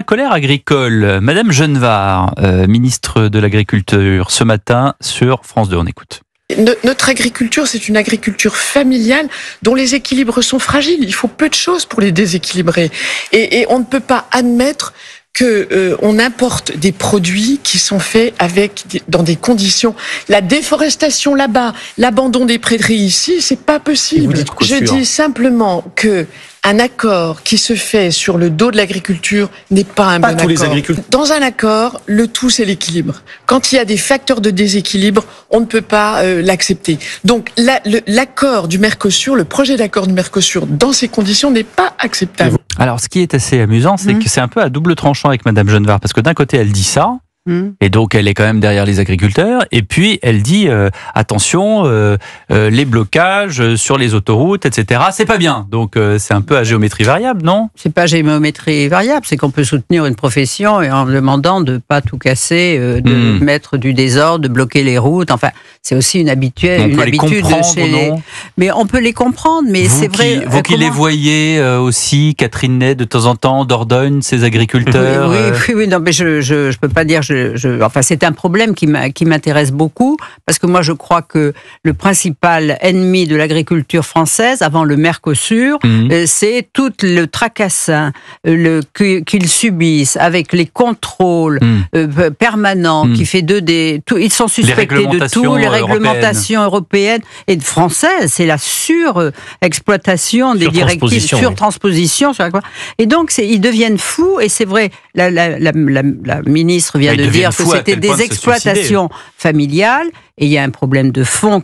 colère agricole. Madame Genevard, ministre de l'Agriculture, ce matin sur France 2, on écoute. Notre agriculture, c'est une agriculture familiale dont les équilibres sont fragiles. Il faut peu de choses pour les déséquilibrer. Et on ne peut pas admettre on importe des produits qui sont faits dans des conditions. La déforestation là-bas, l'abandon des prairies ici, c'est pas possible. Je dis simplement que un accord qui se fait sur le dos de l'agriculture n'est pas un bon accord. Dans un accord, le tout c'est l'équilibre. Quand il y a des facteurs de déséquilibre, on ne peut pas l'accepter. Donc l'accord du Mercosur, le projet d'accord du Mercosur, dans ces conditions, n'est pas acceptable. Alors, ce qui est assez amusant, c'est que c'est un peu à double tranchant avec Madame Genevard, parce que d'un côté, elle dit ça, et donc elle est quand même derrière les agriculteurs, et puis elle dit attention, les blocages sur les autoroutes, etc., c'est pas bien. Donc c'est un peu à géométrie variable, non ? C'est pas géométrie variable, c'est qu'on peut soutenir une profession et en demandant de pas tout casser, de mettre du désordre, de bloquer les routes. Enfin, c'est aussi une habitude chez les. Mais on peut les comprendre, mais c'est vrai. Vous qui les voyez aussi, Catherine Ney, de temps en temps, Dordogne, ces agriculteurs. Oui, non, mais je peux pas dire. Enfin, c'est un problème qui m'intéresse beaucoup, parce que moi, je crois que le principal ennemi de l'agriculture française, avant le Mercosur, c'est tout le tracassin qu'ils subissent, avec les contrôles permanents, qui fait ils sont suspectés de tout, les réglementations européennes et françaises, c'est la surexploitation des directives, surtransposition, et donc ils deviennent fous, et c'est vrai, la ministre vient de dire que c'était des exploitations familiales, et il y a un problème de fond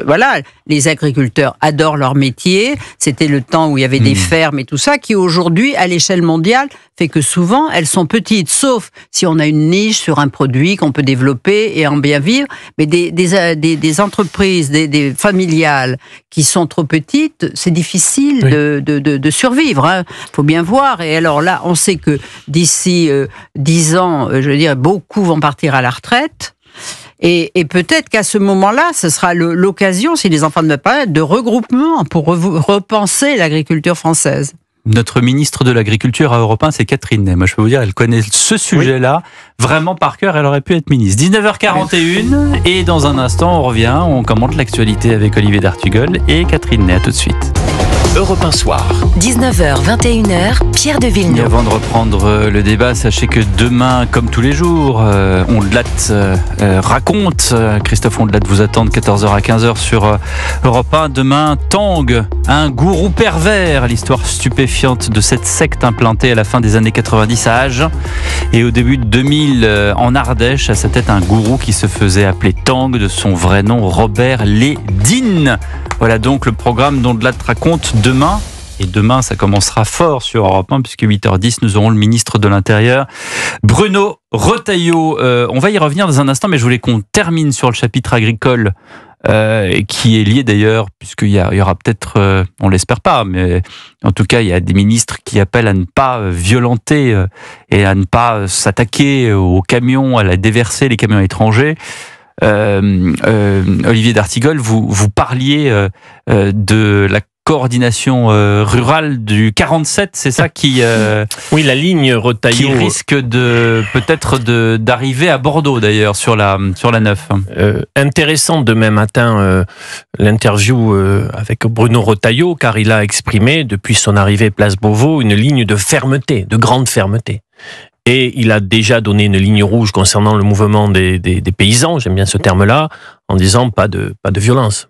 voilà, les agriculteurs adorent leur métier, c'était le temps où il y avait des fermes et tout ça, qui aujourd'hui, à l'échelle mondiale, fait que souvent, elles sont petites, sauf si on a une niche sur un produit qu'on peut développer et en bien vivre, mais des entreprises, des familiales, qui sont trop petites, c'est difficile de survivre, hein. Faut bien voir, et alors là, on sait que d'ici 10 ans, je veux dire, beaucoup vont partir à la retraite. Et peut-être qu'à ce moment-là, ce sera l'occasion, si les enfants ne veulent pas, de regroupement pour repenser l'agriculture française. Notre ministre de l'Agriculture à Europe 1, c'est Catherine Ney. Moi, je peux vous dire, elle connaît ce sujet-là vraiment par cœur. Elle aurait pu être ministre. 19h41, et dans un instant, on revient, on commente l'actualité avec Olivier d'Artugol et Catherine Ney. À tout de suite. Europe 1 soir. 19h, 21h, Pierre de Villeneuve. Et avant de reprendre le débat, sachez que demain, comme tous les jours, Ondelat raconte. Christophe Ondelat vous attend de 14h à 15h sur Europe 1. Demain, Tang, un gourou pervers. L'histoire stupéfiante de cette secte implantée à la fin des années 90 à Agen et au début de 2000 en Ardèche. À sa tête, un gourou qui se faisait appeler Tang, de son vrai nom Robert Lédine. Voilà donc le programme d'Ondelat raconte demain. Et demain, ça commencera fort sur Europe 1, puisque 8h10, nous aurons le ministre de l'Intérieur, Bruno Retailleau. On va y revenir dans un instant, mais je voulais qu'on termine sur le chapitre agricole, qui est lié d'ailleurs, puisqu'il y aura peut-être, on l'espère pas, mais en tout cas, il y a des ministres qui appellent à ne pas violenter et à ne pas s'attaquer aux camions, à la déverser les camions étrangers. Olivier d'Artugol, vous parliez de la coordination rurale du 47, c'est ça qui oui, la ligne Retailleau qui risque peut-être d'arriver à Bordeaux d'ailleurs sur la 9. Intéressant demain matin l'interview avec Bruno Retailleau, car il a exprimé depuis son arrivée place Beauvau une ligne de fermeté, de grande fermeté. Et il a déjà donné une ligne rouge concernant le mouvement des paysans, j'aime bien ce terme-là, en disant pas de violence.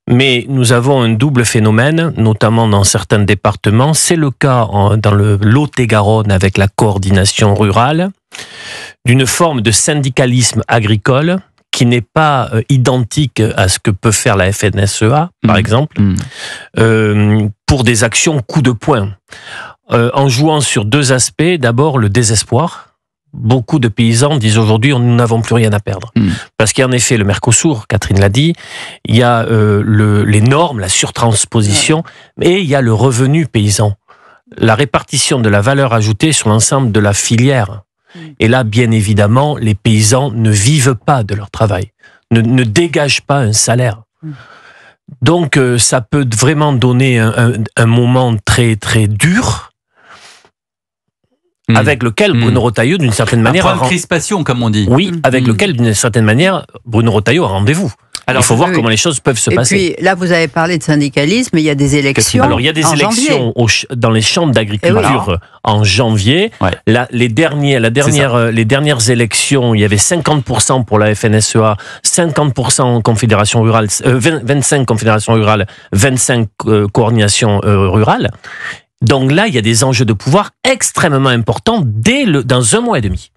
Mais nous avons un double phénomène, notamment dans certains départements. C'est le cas dans le Lot-et-Garonne avec la coordination rurale, d'une forme de syndicalisme agricole qui n'est pas identique à ce que peut faire la FNSEA, par exemple, pour des actions coup de poing. En jouant sur deux aspects. D'abord, le désespoir. Beaucoup de paysans disent aujourd'hui, nous n'avons plus rien à perdre. Parce qu'il y a en effet le Mercosur, Catherine l'a dit, il y a les normes, la surtransposition, et il y a le revenu paysan. La répartition de la valeur ajoutée sur l'ensemble de la filière. Et là, bien évidemment, les paysans ne vivent pas de leur travail, ne dégagent pas un salaire. Donc, ça peut vraiment donner un moment très, très dur. avec lequel Bruno Retailleau, d'une certaine manière... Un point de crispation, comme on dit. Oui, avec lequel, d'une certaine manière, Bruno Retailleau a rendez-vous. Alors, il faut voir comment les choses peuvent se passer. Et puis, là, vous avez parlé de syndicalisme, mais il y a des élections. Alors, il y a des élections dans les chambres d'agriculture en janvier. Ouais. Les dernières élections, il y avait 50% pour la FNSEA, 50% Confédération rurale, 25 Confédération rurale, 25 coordination rurale. Donc là, il y a des enjeux de pouvoir extrêmement importants dans 1 mois et demi.